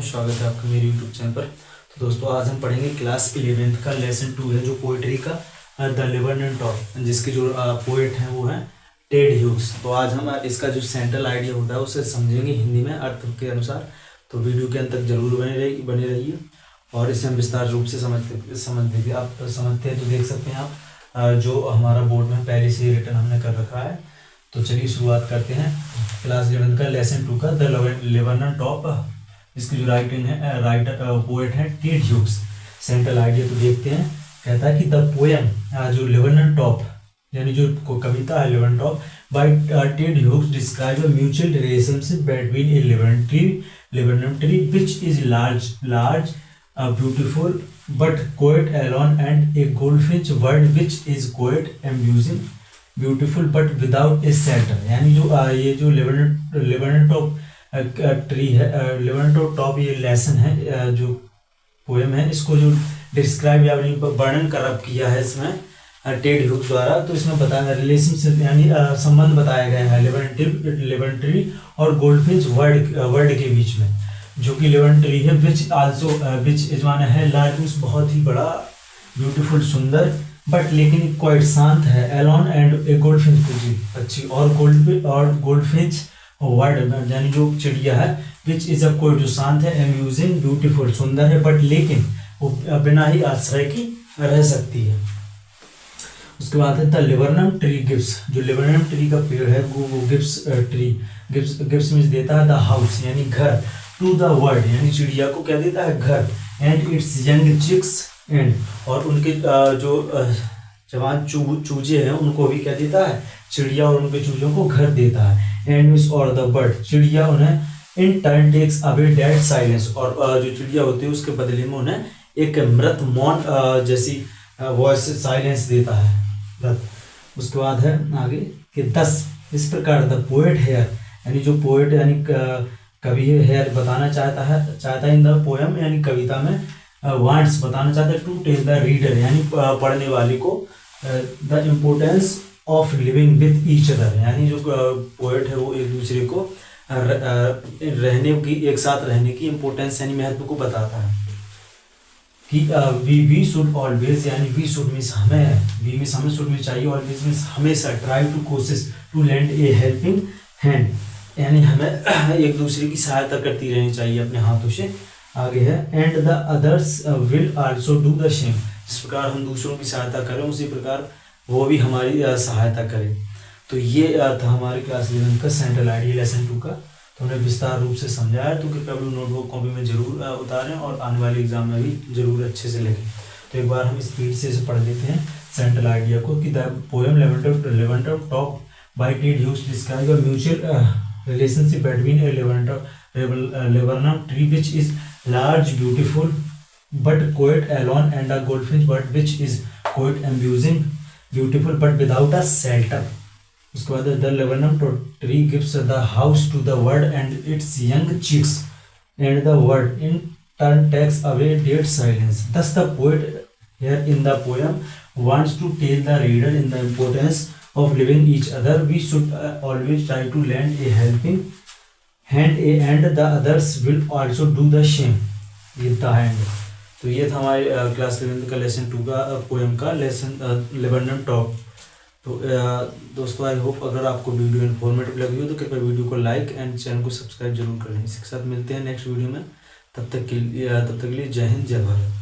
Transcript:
स्वागत है आपका मेरे यूट्यूब चैनल पर। तो दोस्तों आज हम पढ़ेंगे क्लास 11th का लेसन 2 है जो पोइट्री का द लेबरनन टॉप, जिसके जो पोइट हैं वो हैं टेड ह्यूग्स। तो आज हम इसका जो सेंट्रल आइडिया होता है उसे समझेंगे हिंदी में अर्थ के अनुसार। तो वीडियो के अंत तक जरूर बने रहिए और इसे हम विस्तार रूप से समझ आप समझते हैं तो देख सकते हैं आप जो हमारा बोर्ड में पहले से ही रिटर्न हमने कर रखा है। तो चलिए शुरुआत करते हैं क्लास 11 का लेसन 2 का द लेबरनन टॉप, इसकी जो राइटर पोएट है टेड ह्यूग्स। सेंट्रल आइडिया तो देखते हैं। कहता है कि द पोएम जो लेबरनन टॉप यानी जो कविता है laburnum top by Ted Hughes describe a mutual relationship between a laburnum tree which is large beautiful but quite alone and a goldfinch bird which is quite amusing beautiful but without a shelter. यानी जो ये जो लेबरनन top tree है, laburnum top ये lesson है जो poem है, इसको जो डिस्क्राइब या वर्णन किया है इसमें टेड ह्यूग्स द्वारा। तो इसमें बताया रिलेशनशिप यानी संबंध बताया गया है लेबरनन ट्री और गोल्डफिंच वर्ड के बीच में, जो कि लेबरनन ट्री है विच इज माना है लार्ज बहुत ही बड़ा, ब्यूटीफुल सुंदर, बट लेकिन क्वाइट शांत है, एलोन एंड ए गोल्डफिंच अच्छी और गोल्डफिंच वर्ड यानी जो चिड़िया है विच इज अ क्वाइट जो शांत है, अम्यूजिंग ब्यूटीफुल सुंदर है, बट लेकिन वो बिना ही आश्रय की रह सकती है। उसके बाद है द लेबरनन ट्री गिव्स, जो लेबरनन ट्री का पेड़ है वो गिव्स ट्री गिव्स मींस देता है द हाउस यानी घर, टू द वर्ल्ड यानी चिड़िया को क्या देता है घर, and it's young chicks and और उनके जो जवान चूजे हैं उनको भी क्या देता है, चिड़िया और उनके चूजों को घर देता है। एंड और द बर्ड चिड़िया उन्हें in turn takes away dead silence और जो चिड़िया होती है उसके बदले में उन्हें एक मृत मौन जैसी वॉइस साइलेंस देता है। उसके बाद है आगे कि 10 इस प्रकार द पोएट हेयर यानी जो पोएट यानी कवि हेयर बताना चाहता है इन द पोएम यानी कविता में वांट्स बताना चाहता है टू टेल द रीडर यानी पढ़ने वाले को the importance of living with each other यानी जो पोएट है वो एक दूसरे को रहने की एक साथ रहने की इम्पोर्टेंस यानी महत्व को बताता है कि वी शुड ऑलवेज यानी वी शुड मीन्स हमें शुड में चाहिए, ऑलवेज मीन्स हमेशा, ट्राई टू कोशिश to land a helping hand यानी हमें एक दूसरे की सहायता करती रहनी चाहिए अपने हाथों से। आगे है and the others will also do the same, जिस प्रकार हम दूसरों की सहायता करें उसी प्रकार वो भी हमारी सहायता करें। तो ये था हमारे क्लास 11 का सेंट्रल आइडिया लेसन 2 का। तो हमने विस्तार रूप से समझाया, तो कृपया अपनी नोटबुक कॉपी में जरूर उतारें और आने वाले एग्जाम में भी जरूर अच्छे से लिखें। तो एक बार हम स्पीड से इसे पढ़ लेते हैं सेंट्रल आइडिया को कि the poem laburnum top by Ted Hughes describe a mutual relationship between a laburnum tree which is large beautiful but quite alone and a goldfinch bird which is quite amusing beautiful but without a shelter. उसके बाद the laburnum tree gives the house to the bird and its young chicks and the bird in turn takes away dead silence. Thus the poet here in the poem wants to tell the reader in the importance of living each other. We should always try to lend a helping hand and the others will also do the same with the hand. तो ये था हमारे class 11 का lesson 2 का poem का lesson लेबरनन top. तो दोस्तों I hope अगर आपको वीडियो इन्फॉर्मेटिव लगी हो तो कृपया वीडियो को लाइक एंड चैनल को सब्सक्राइब जरूर करें। इसी के साथ मिलते हैं नेक्स्ट वीडियो में, तब तक के लिए जय हिंद जय भारत।